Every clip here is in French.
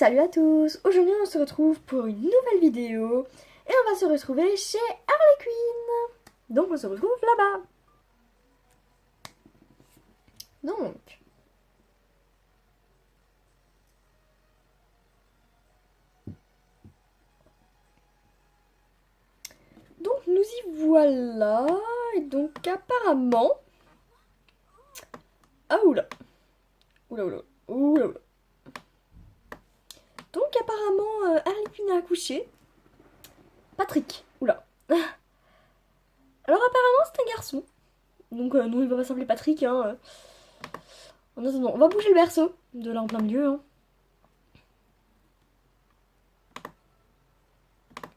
Salut à tous! Aujourd'hui on se retrouve pour une nouvelle vidéo et on va se retrouver chez Harley Quinn. Donc on se retrouve là-bas. Donc nous y voilà. Et donc apparemment... Ah oula. Oula oula. Oula oula. Donc apparemment Harley Quinn a accouché. Patrick. Oula. Alors apparemment c'est un garçon. Donc nous il va s'appeler Patrick hein. En attendant, on va bouger le berceau. De là en plein milieu hein.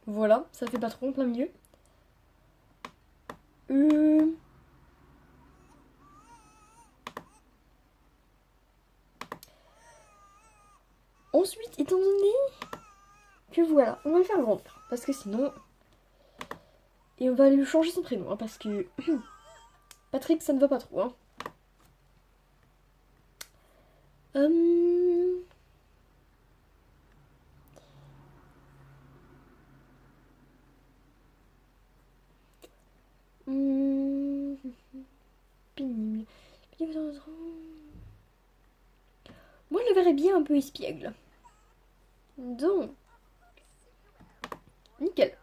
Voilà, ça fait pas trop en plein milieu. Ensuite, étant donné que voilà, on va le faire grandir. Parce que sinon... Et on va lui changer son prénom, hein, parce que... Patrick, ça ne va pas trop, hein. Pénible. Moi, je le verrais bien un peu espiègle. Donc... Nickel.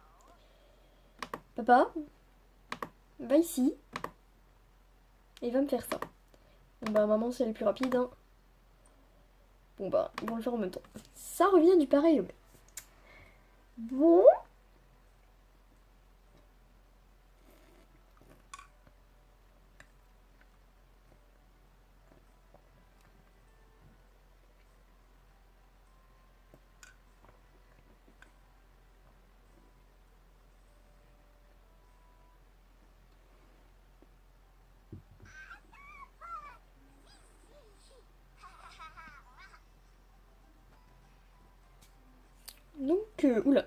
Papa, va ici. Et va me faire ça. Bon bah, maman, si elle est plus rapide, hein. Bon bah, ils vont le faire en même temps. Ça revient du pareil au même. Bon... Donc, oula.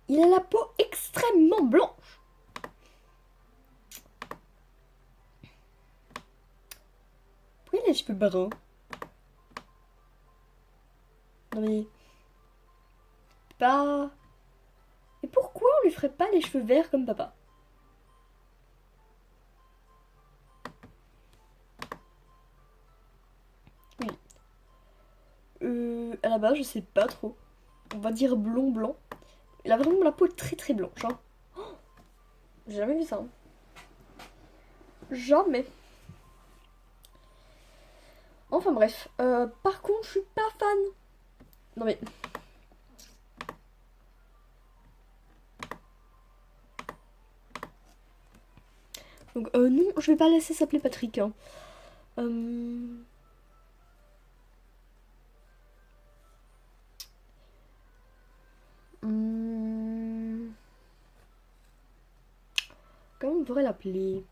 Il a la peau extrêmement blanche. Pourquoi il a les cheveux bruns? Non mais... Pas... Et pourquoi on lui ferait pas les cheveux verts comme papa? Oui. À la base, je sais pas trop. On va dire blond-blanc. Il a vraiment la peau très très blanche. Hein. Oh, j'ai jamais vu ça. Hein. Jamais. Enfin bref. Par contre, je suis pas fan. Non mais... Donc non, je vais pas laisser s'appeler Patrick. Hein. Comment on pourrait l'appeler?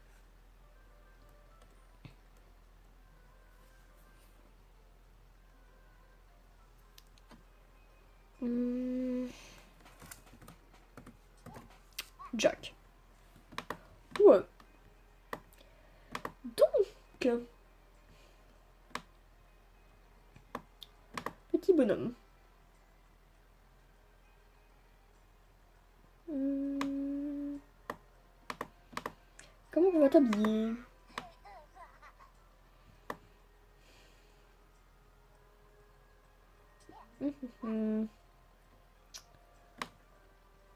Jack. Ouais. Donc... Petit bonhomme. Comment on va t'habiller?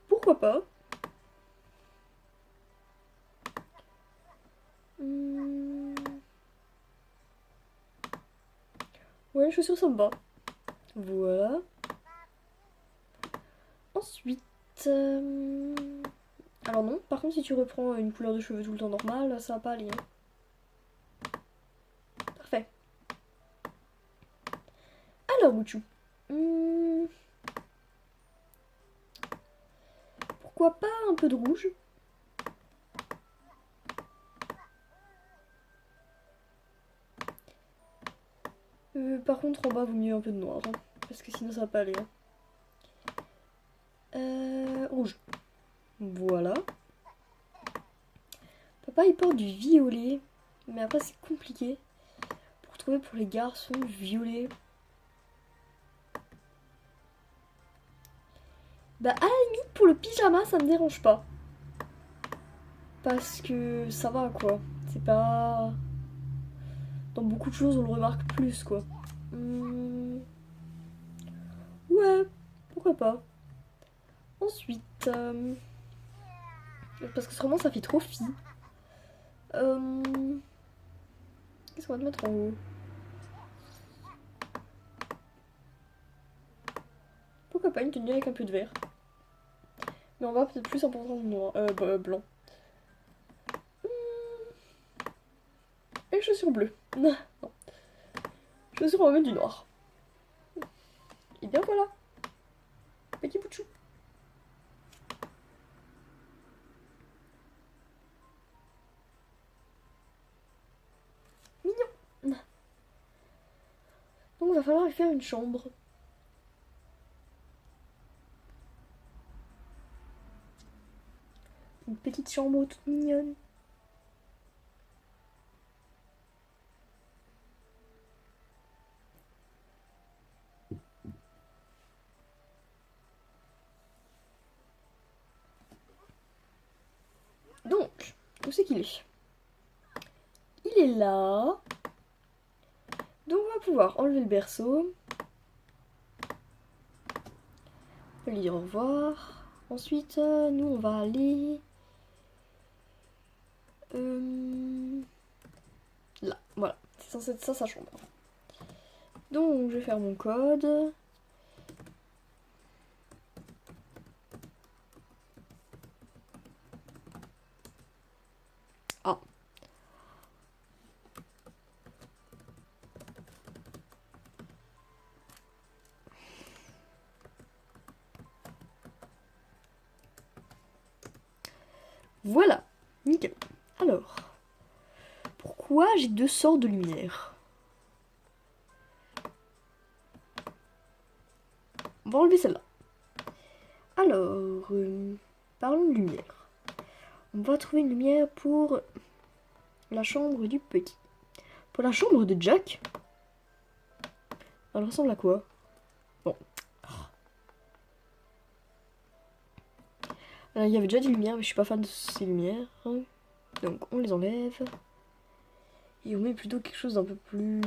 Pourquoi pas? Ouais, les chaussures ça me va. Voilà. Ensuite... Alors non, par contre si tu reprends une couleur de cheveux tout le temps normale, ça va pas aller. Hein. Parfait. Alors Bouchou. Pourquoi pas un peu de rouge? Par contre en bas vaut mieux un peu de noir. Hein, parce que sinon ça va pas aller. Hein. Rouge. Voilà. Papa il porte du violet. Mais après c'est compliqué. Pour trouver pour les garçons du violet. Bah à la limite pour le pyjama ça me dérange pas. Parce que ça va quoi. C'est pas... Dans beaucoup de choses on le remarque plus quoi. Ouais, pourquoi pas. Ensuite... Parce que vraiment ça fait trop fille. Qu'est-ce qu'on va te mettre en haut? Pourquoi pas une tenue avec un peu de vert. Mais on va peut-être plus en portant noir, blanc. Et chaussures bleues. Non. Chaussures, on va mettre du noir. Et bien voilà. Petit bout de chou. Mignon. Donc il va falloir lui faire une chambre. Une petite chambre toute mignonne. Donc, où c'est qu'il est? Il est là. Donc on va pouvoir enlever le berceau. On va lui dire au revoir. Ensuite, nous on va aller... là, voilà. C'est censé être ça sa chambre. Donc je vais faire mon code. Ah. Voilà. Nickel. Alors. Pourquoi j'ai deux sortes de lumière? On va enlever celle-là. Alors, parlons de lumière. On va trouver une lumière pour la chambre du petit. Pour la chambre de Jack, elle ressemble à quoi? Bon. Alors, il y avait déjà des lumières, mais je suis pas fan de ces lumières. Donc, on les enlève. Et on met plutôt quelque chose d'un peu plus...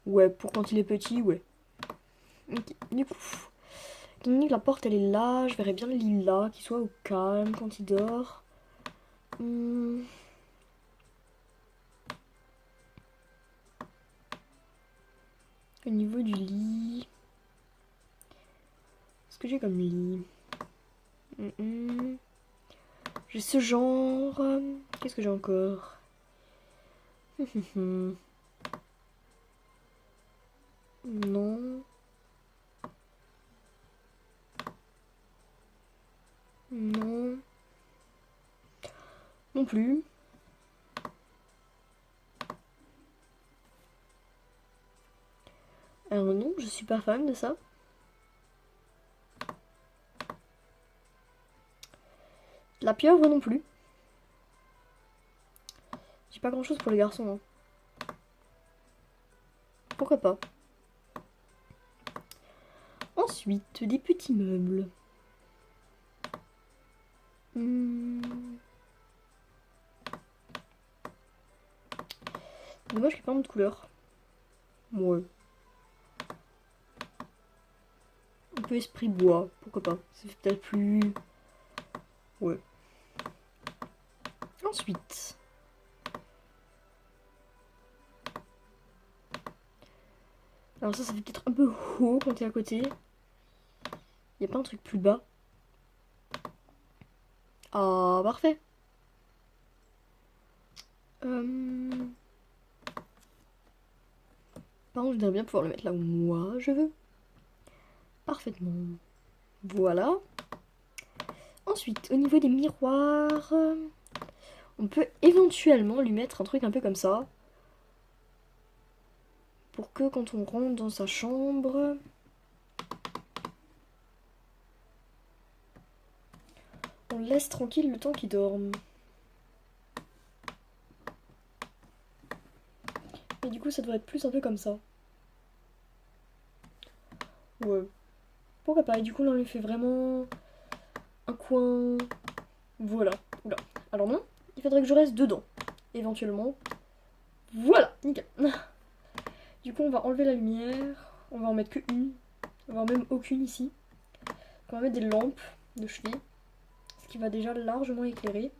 Ouais, pour quand il est petit, ouais. Ok, du coup... Étant donné que la porte elle est là, je verrais bien le lilas qui soit au calme quand il dort. Au niveau du lit... Qu'est-ce que j'ai comme lit? J'ai ce genre... Qu'est-ce que j'ai encore? Non. Non. Non plus. Alors non, je suis pas fan de ça. La pieuvre non plus. J'ai pas grand chose pour les garçons. Hein. Pourquoi pas? Ensuite, des petits meubles. Dommage qu'il n'y ait pas de couleur. Ouais. Un peu esprit bois, pourquoi pas. C'est peut-être plus... Ouais. Ensuite... Alors ça fait peut-être un peu haut quand t'es à côté. Y a pas un truc plus bas? Ah, parfait. Par contre, je voudrais bien pouvoir le mettre là où moi je veux. Parfaitement. Voilà. Ensuite, au niveau des miroirs, on peut éventuellement lui mettre un truc un peu comme ça. Pour que quand on rentre dans sa chambre, on le laisse tranquille le temps qu'il dorme. Mais du coup, ça devrait être plus un peu comme ça. Ouais. Pourquoi pas? Et du coup, là, on lui fait vraiment un coin. Voilà. Oula. Alors non, il faudrait que je reste dedans. Éventuellement. Voilà, nickel. Du coup, on va enlever la lumière. On va en mettre que une. On va en même aucune ici. On va mettre des lampes de chevet. Ce qui va déjà largement éclairer.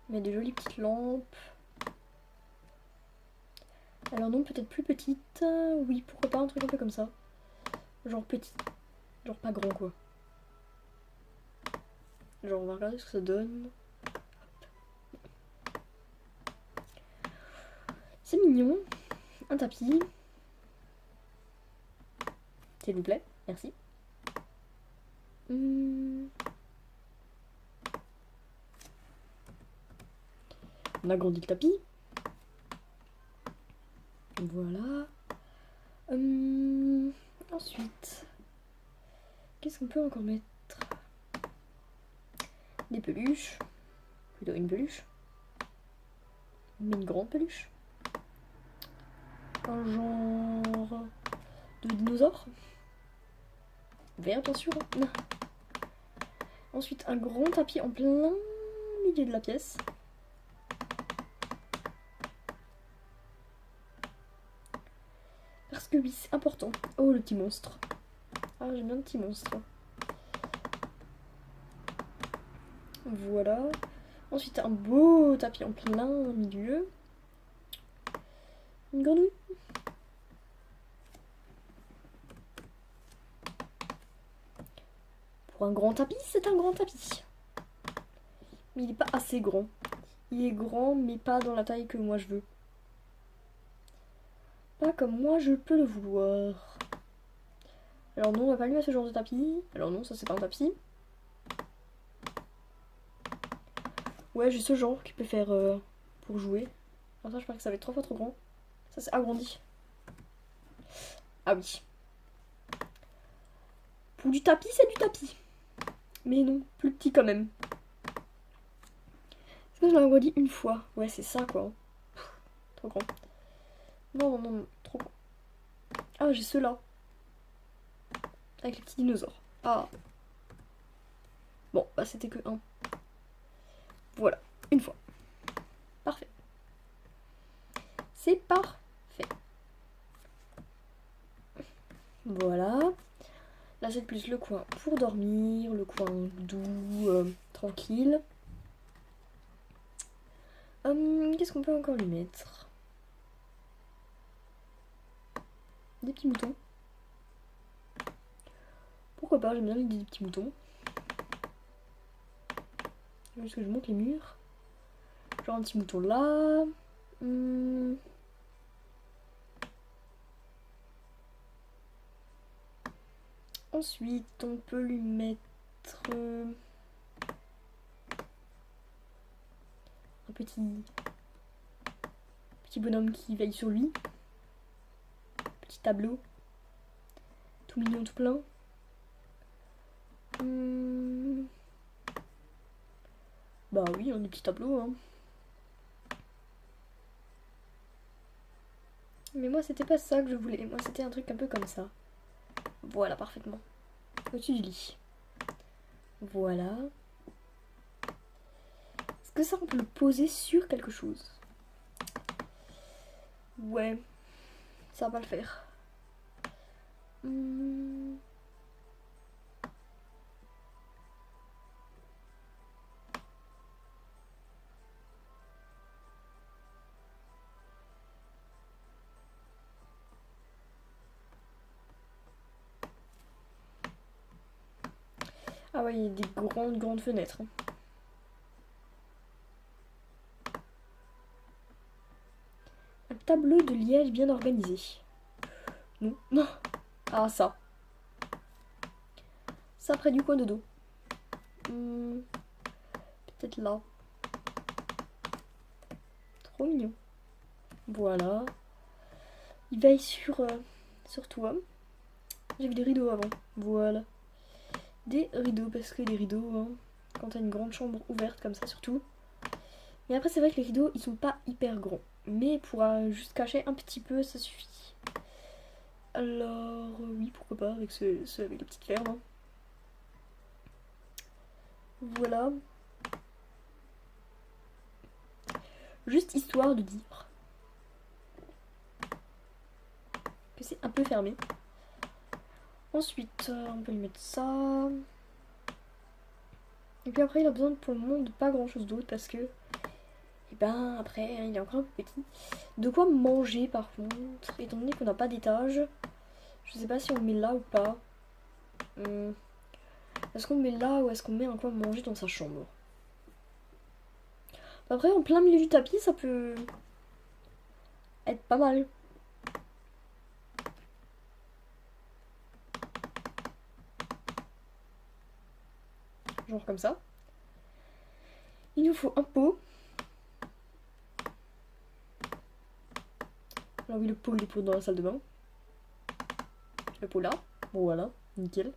On met des jolies petites lampes. Alors non, peut-être plus petite. Oui, pourquoi pas un truc un peu comme ça. Genre petit. Genre pas grand quoi. Genre on va regarder ce que ça donne. C'est mignon. Un tapis. S'il vous plaît, merci. On agrandit le tapis. Voilà. Ensuite, qu'est-ce qu'on peut encore mettre? Des peluches. Plutôt une peluche. Mais une grande peluche. Un genre de dinosaure. Vert bien sûr. Ensuite, un grand tapis en plein milieu de la pièce. Parce que oui, c'est important. Oh, le petit monstre. Ah, j'aime bien le petit monstre. Voilà. Ensuite, un beau tapis en plein milieu. Une grenouille. Pour un grand tapis, c'est un grand tapis. Mais il n'est pas assez grand. Il est grand, mais pas dans la taille que moi je veux. Pas comme moi je peux le vouloir. Alors non, on va pas lui mettre ce genre de tapis. Alors non, ça c'est pas un tapis. Ouais, j'ai ce genre qui peut faire pour jouer. Alors ça, je pense que ça va être 3 fois trop grand. Ça c'est agrandi. Ah oui. Pour du tapis, c'est du tapis. Mais non, plus petit quand même. Est-ce que je l'ai agrandi une fois? Ouais, c'est ça quoi. Pff, trop grand. Non, non, non, trop grand. Ah, j'ai ceux-là. Avec les petits dinosaures. Ah. Bon, bah c'était que un. Voilà, une fois. Parfait. C'est parfait. Voilà. Là, c'est plus le coin pour dormir, le coin doux, tranquille. Qu'est-ce qu'on peut encore lui mettre? Des petits moutons. Pourquoi pas, j'aime bien l'idée des petits moutons. Est-ce que je monte les murs? Genre un petit mouton là. Ensuite, on peut lui mettre un petit bonhomme qui veille sur lui. Petit tableau. Tout mignon, tout plein. Bah oui, un des petits tableaux. Hein. Mais moi, c'était pas ça que je voulais. Moi, c'était un truc un peu comme ça. Voilà, parfaitement. Au-dessus du lit. Voilà. Est-ce que ça, on peut le poser sur quelque chose? Ouais. Ça va pas le faire. Ah ouais, il y a des grandes fenêtres. Hein. Un tableau de liège bien organisé. Non, non. Ah, ça. Ça près du coin de dos. Peut-être là. Trop mignon. Voilà. Il veille sur toi. J'ai vu des rideaux avant. Voilà. Des rideaux, parce que les rideaux, hein, quand t'as une grande chambre ouverte comme ça surtout, Et après, c'est vrai que les rideaux, ils sont pas hyper grands. Mais pour juste cacher un petit peu, ça suffit. Alors, oui, pourquoi pas, avec ceux avec les petites fermes. Hein. Voilà. Juste histoire de dire que c'est un peu fermé. Ensuite, on peut lui mettre ça. Et puis après, il a besoin pour le moment de pas grand chose d'autre parce que, et ben après, il est encore un peu petit. De quoi manger par contre, étant donné qu'on n'a pas d'étage. Je sais pas si on met là ou pas. Est-ce qu'on met là ou est-ce qu'on met un coin manger dans sa chambre? Après, en plein milieu du tapis, ça peut être pas mal. Genre comme ça. Il nous faut un pot. Alors oui, le pot, il est pour dans la salle de bain. Le pot là. Bon voilà, nickel.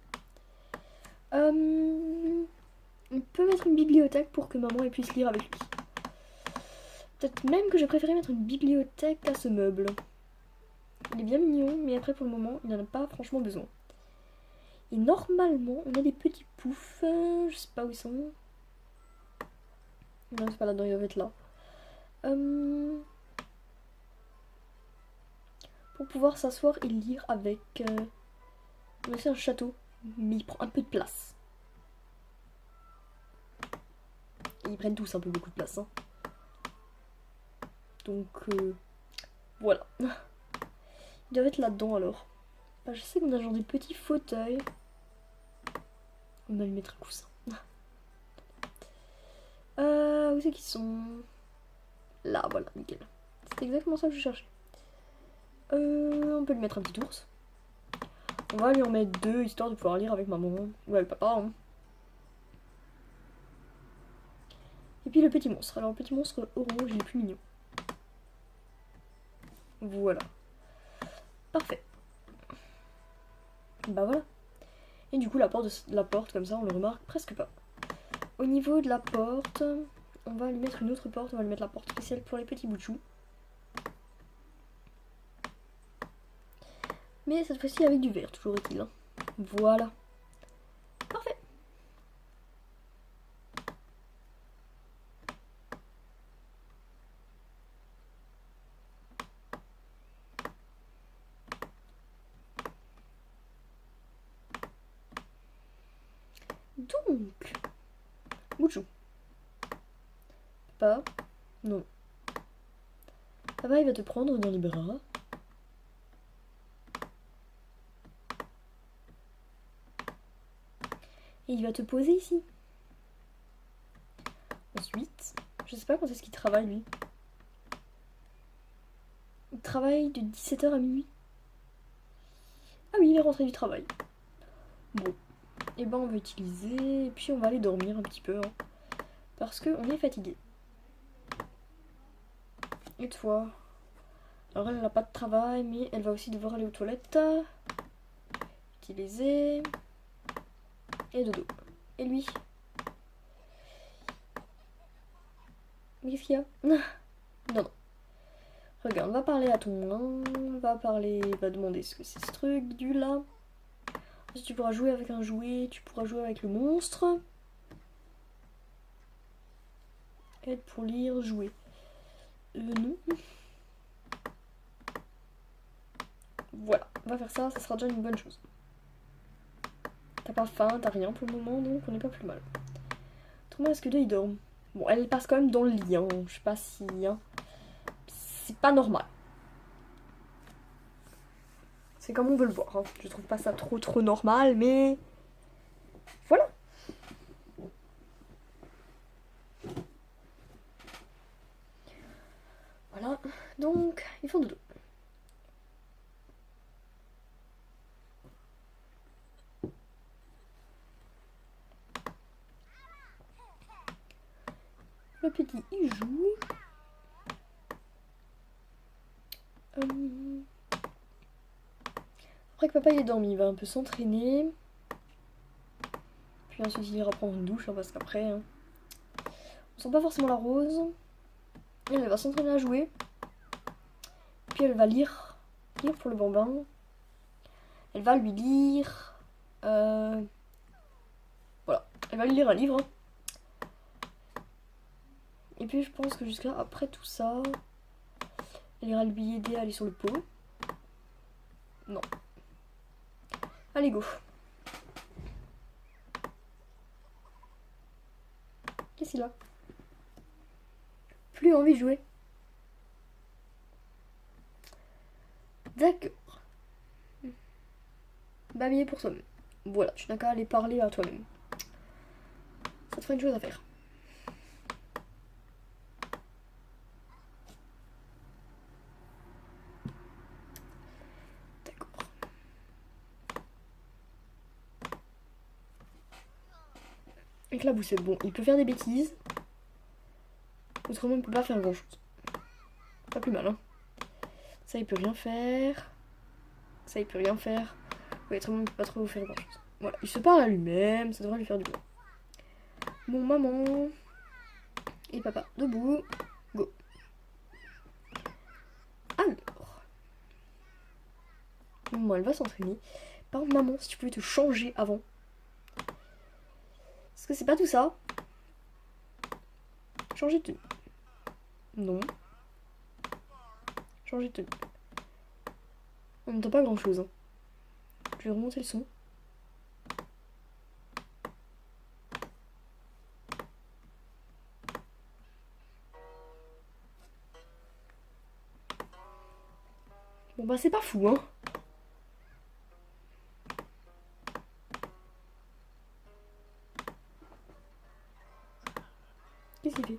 On peut mettre une bibliothèque pour que maman puisse lire avec lui. Peut-être même que j'ai préféré mettre une bibliothèque à ce meuble. Il est bien mignon, mais après pour le moment, il n'en a pas franchement besoin. Et normalement, on a des petits poufs. Je sais pas où ils sont. Non, c'est pas là-dedans, il doit être là. Pour pouvoir s'asseoir et lire avec... c'est un château, mais il prend un peu de place. Et ils prennent tous un peu beaucoup de place. Hein. Donc, voilà. Ils doivent être là-dedans alors. Bah, je sais qu'on a genre des petits fauteuils. On va lui mettre un coussin. Où c'est qu'ils sont? Là, voilà, nickel. C'est exactement ça que je cherchais. On peut lui mettre un petit ours. On va lui en mettre 2 histoire de pouvoir lire avec maman ou avec papa. Hein. Et puis le petit monstre. Alors le petit monstre orange, il est plus mignon. Voilà. Parfait. Bah voilà. Et du coup la porte comme ça on le remarque presque pas. Au niveau de la porte, on va lui mettre une autre porte. On va lui mettre la porte spéciale pour les petits bouts de chou. Mais cette fois-ci avec du verre, toujours est-il. Hein. Voilà. Parfait. Donc, Bouchou. Papa, non. Papa, il va te prendre dans les bras. Et il va te poser ici. Ensuite, je sais pas quand est-ce qu'il travaille lui. Il travaille de 17h à minuit. Ah oui, il est rentré du travail. Bon. Et ben on va utiliser. Et puis on va aller dormir un petit peu. Hein, parce qu'on est fatigué. Et toi? Alors elle n'a pas de travail, mais elle va aussi devoir aller aux toilettes. Utiliser. Et dodo. Et lui? Mais qu'est-ce qu'il y a? Non, non. Regarde, va parler à ton nain. Va demander ce que c'est ce truc du là. Ensuite, tu pourras jouer avec un jouet. Tu pourras jouer avec le monstre. Aide pour lire, jouer. Non. Voilà, on va faire ça, ça sera déjà une bonne chose. T'as pas faim, t'as rien pour le moment, donc on n'est pas plus mal. Autrement, est-ce que là, il dort? Bon, elle passe quand même dans le lit, hein. Je sais pas si... Hein. C'est pas normal. C'est comme on veut le voir. Hein. Je trouve pas ça trop normal, mais... Voilà. Voilà, donc, ils font dodo. Le petit, il joue. Après que papa il est dormi, il va un peu s'entraîner. Puis ensuite il ira prendre une douche, hein, parce qu'après, hein, on sent pas forcément la rose. Elle va s'entraîner à jouer. Puis elle va lire. Lire pour le bambin. Elle va lui lire... Voilà. Elle va lui lire un livre. Et puis je pense que jusqu'à après tout ça... Elle ira lui aider à aller sur le pot. Non. Allez, go. Qu'est-ce qu'il a? Plus envie de jouer. D'accord. Babiller pour toi-même. Voilà, tu n'as qu'à aller parler à toi-même. Ça te fera une chose à faire. D'accord. Éclaboussette. Bon, il peut faire des bêtises. Autrement, il peut pas faire grand-chose. Pas plus mal, hein. Ça, il peut rien faire. Ça, il peut rien faire. Oui, autrement, il peut pas trop faire grand-chose. Voilà, il se parle à lui-même. Ça devrait lui faire du bien. Bon, maman et papa, debout. Go. Alors. Bon, elle va s'entraîner. Par contre, maman, si tu pouvais te changer avant. Parce que c'est pas tout ça. Changer de tenue. Non. Changer de tenue. On n'entend pas grand chose. Hein. Je vais remonter le son. Bon bah c'est pas fou, hein. Qu'est-ce qu'il fait?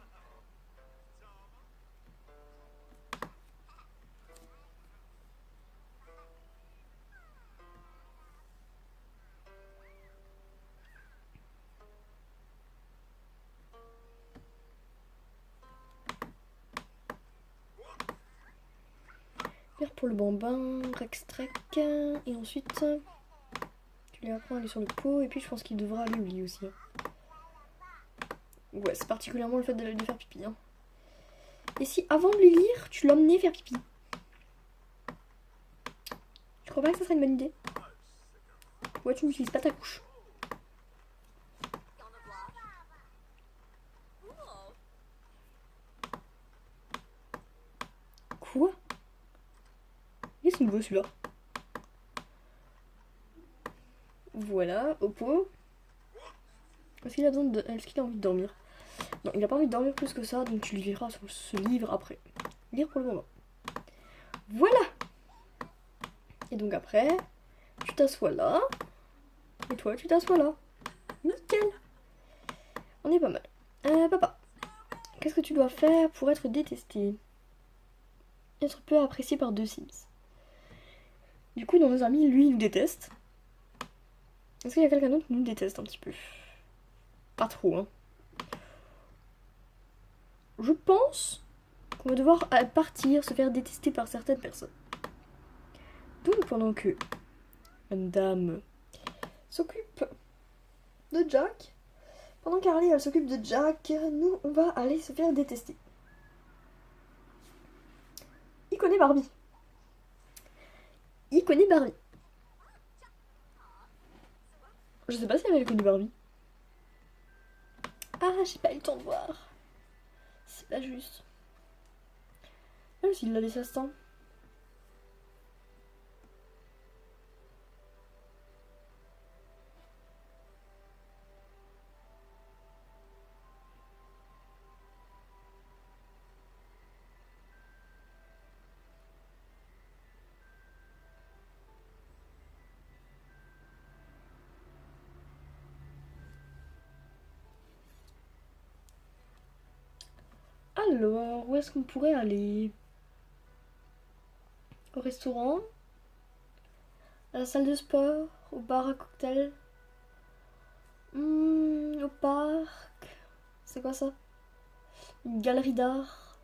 Lire pour le bambin, Rextrek, et ensuite tu lui apprends à aller sur le pot, et puis je pense qu'il devra aller au lit aussi. Ouais, c'est particulièrement le fait de faire pipi. Hein. Et si avant de lui lire, tu l'emmenais faire pipi? Tu crois pas que ça serait une bonne idée? Ouais, tu n'utilises pas ta couche. Quoi? Qu'est-ce qu'il veut celui-là? Voilà, au pot. Est-ce qu'il a besoin de... Est-ce qu'il a envie de dormir? Non, il a pas envie de dormir plus que ça, donc tu lui liras ce livre après. Lire pour le moment. Voilà! Et donc après, tu t'assois là. Et toi, tu t'assois là. Nickel! On est pas mal. Papa, qu'est-ce que tu dois faire pour être détesté? Être peu apprécié par deux Sims. Du coup, dans nos amis, lui, il nous déteste. Est-ce qu'il y a quelqu'un d'autre qui nous déteste un petit peu? Pas trop, hein. Je pense qu'on va devoir partir, se faire détester par certaines personnes. Donc, pendant que Madame s'occupe de Jack, pendant qu'Harley elle s'occupe de Jack, nous on va aller se faire détester. Il connaît Barbie. Il connaît Barbie. Je sais pas si elle a connu Barbie. Ah, j'ai pas eu le temps de voir. C'est pas juste. Même s'il l'a laissé à ce temps. Alors, où est-ce qu'on pourrait aller? Au restaurant? À la salle de sport? Au bar à cocktail? Au parc? C'est quoi ça? Une galerie d'art?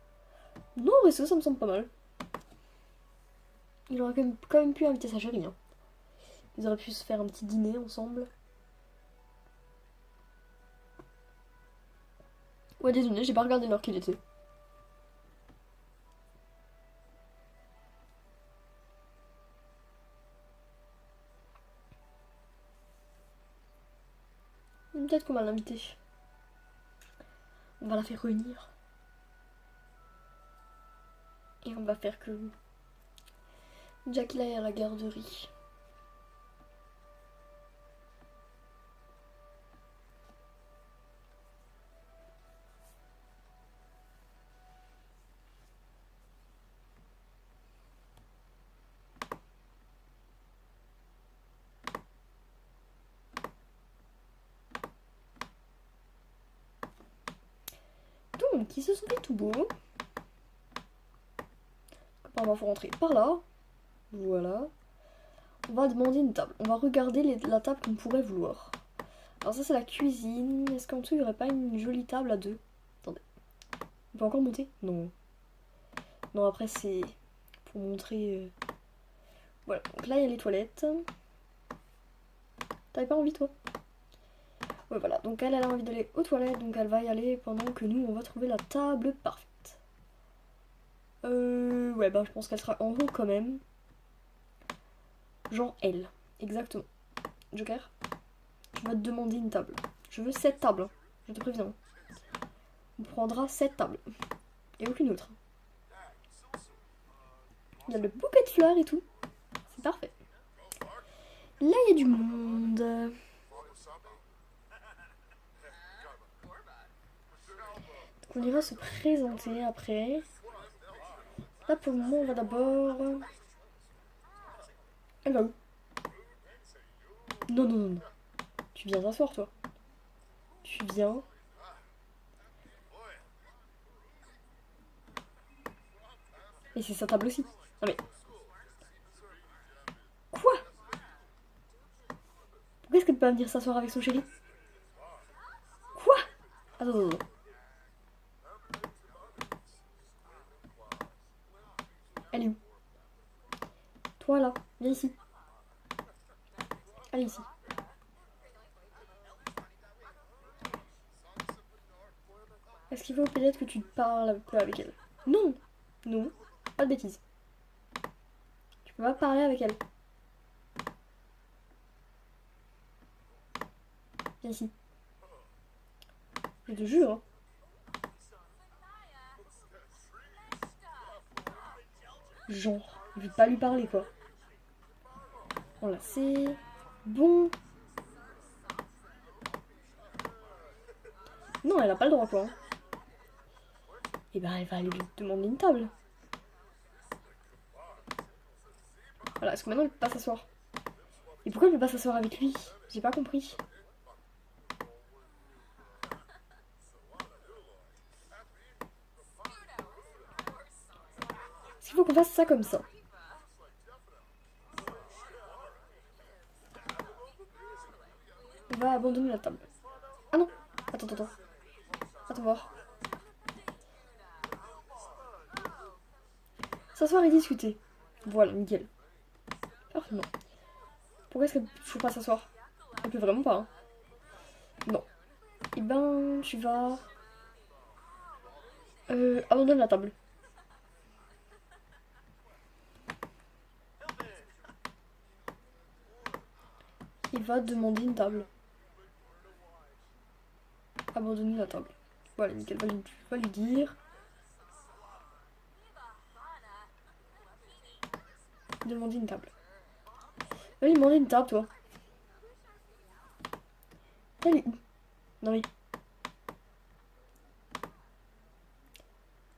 Non, au resto, ça me semble pas mal. Il aurait quand même pu inviter sa chérie. Hein. Ils auraient pu se faire un petit dîner ensemble. Ouais, désolé, j'ai pas regardé l'heure qu'il était. Peut-être qu'on va l'inviter. On va la faire revenir. Et on va faire que Jack là est à la garderie. Donc, ils se sont fait tout beau. On va rentrer par là. Voilà. On va demander une table. On va regarder la table qu'on pourrait vouloir. Alors ça c'est la cuisine. Est-ce qu'en dessous il n'y aurait pas une jolie table à deux? Attendez. On peut encore monter? Non. Non, après c'est pour montrer... Voilà. Donc là il y a les toilettes. T'avais pas envie toi? Ouais voilà. Donc elle a envie d'aller aux toilettes. Donc elle va y aller pendant que nous on va trouver la table parfaite. Ouais bah je pense qu'elle sera en haut quand même. Genre elle. Exactement. Joker, je vais te demander une table. Je veux 7 tables, hein. Je te préviens. On prendra 7 tables. Et aucune autre. Il y a le bouquet de fleurs et tout. C'est parfait. Là, il y a du monde. Donc, on ira se présenter après. Là, pour le moment, on va d'abord... Elle va où? Non, non, non, non. Tu viens t'asseoir, toi. Tu viens... Et c'est sa table aussi. Non mais... Quoi? Pourquoi est-ce qu'elle peut pas venir s'asseoir avec son chéri? Quoi? Attends, attends, attends. Elle est où? Toi là, viens ici. Allez ici. Est-ce qu'il faut peut-être que tu parles un peu avec elle? Non. Non. Pas de bêtises. Tu peux pas parler avec elle. Viens ici. Je te jure. Hein. Genre, je vais pas lui parler quoi. Voilà, c'est bon. Non, elle a pas le droit quoi. Hein. Et ben elle va lui demander une table. Voilà, est-ce que maintenant elle peut pas s'asseoir? Et pourquoi elle peut pas s'asseoir avec lui? J'ai pas compris. Est-ce qu'il faut qu'on fasse ça comme ça? On va abandonner la table. Ah non. Attends, attends, attends. Attends voir. S'asseoir et discuter. Voilà, nickel. Parfaitement. Pourquoi est-ce qu'elle ne faut pas s'asseoir? Elle peut vraiment pas, hein. Non. Eh ben, tu vas... abandonne la table. Il va demander une table. Abandonner la table. Voilà, nickel, va lui dire. Demander une table. Va lui demander une table, toi. Elle est où? Non mais...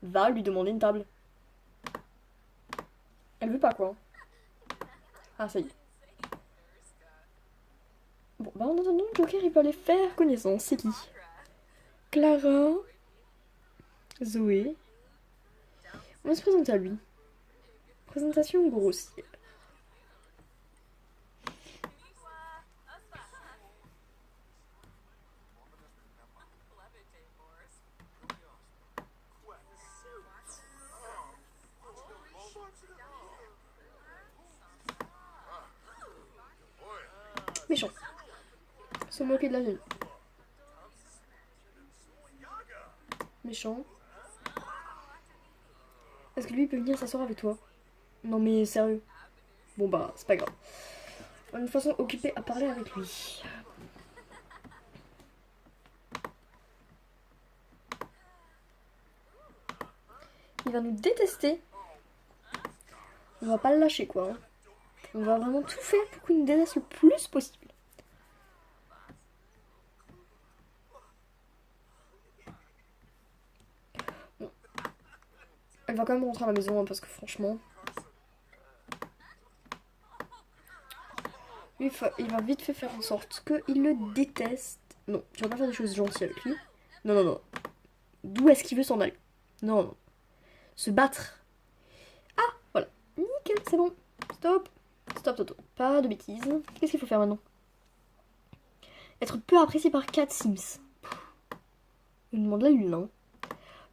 Va lui demander une table. Elle veut pas, quoi. Ah, ça y est. Bon, bah en attendant, Joker, il peut aller faire connaissance. C'est qui? Clara. Zoé. On va se présenter à lui. Présentation grossière. Méchant. Se moquer de la jeune. Méchant. Est-ce que lui peut venir s'asseoir avec toi? Non mais sérieux. Bon bah c'est pas grave. On a une façon occupée à parler avec lui. Il va nous détester. On va pas le lâcher quoi. Hein. On va vraiment tout faire pour qu'il nous déteste le plus possible. Bon. Elle va quand même rentrer à la maison hein, parce que franchement... Lui, il va vite fait faire en sorte qu'il le déteste. Non, tu vas pas faire des choses gentilles avec lui. Non, non, non. D'où est-ce qu'il veut s'en aller? Non, non. Se battre. Ah, voilà. Nickel, c'est bon. Stop. Stop, Toto. Pas de bêtises. Qu'est-ce qu'il faut faire maintenant? Être peu apprécié par 4 Sims. Il demande la lune, hein.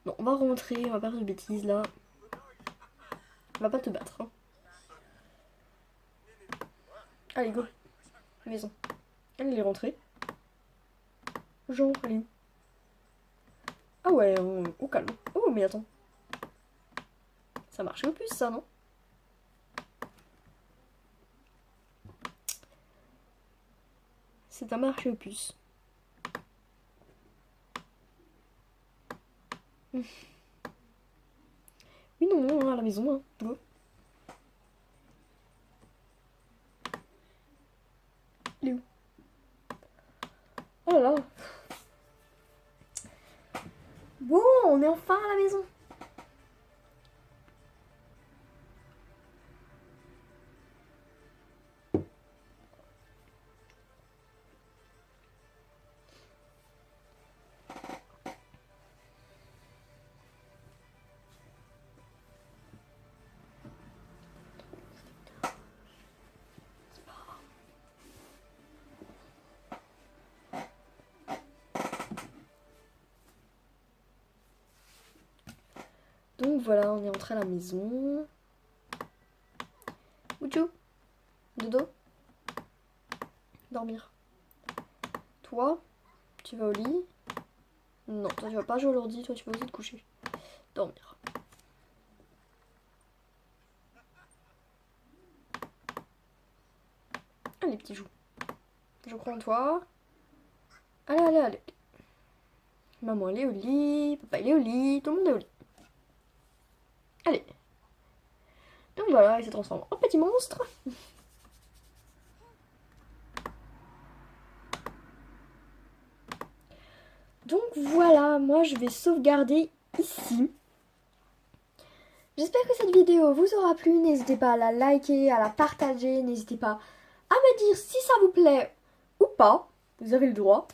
Non, on va rentrer, on va pas faire de bêtises, là. On va pas te battre, hein. Allez, go. Maison. Elle, il est rentrée. Genre, elle est où? Ah ouais, au calme. Oh, mais attends. Ça marche au plus, ça, non? C'est un marché au puce. Oui, non, non, à la maison, hein. Go. Il est où? Oh là là. Bon, on est enfin à la maison. Donc voilà, on est entré à la maison. Ouchou, dodo, dormir. Toi, tu vas au lit. Non, toi tu vas pas jouer à l'ordi, toi tu vas aussi te coucher. Dormir. Allez, petit joues. Je crois en toi. Allez, allez, allez. Maman, elle est au lit. Papa, il est au lit. Tout le monde est au lit. Allez. Donc voilà, il s'est transformé en petit monstre. Donc voilà, moi je vais sauvegarder ici. J'espère que cette vidéo vous aura plu. N'hésitez pas à la liker, à la partager. N'hésitez pas à me dire si ça vous plaît ou pas. Vous avez le droit.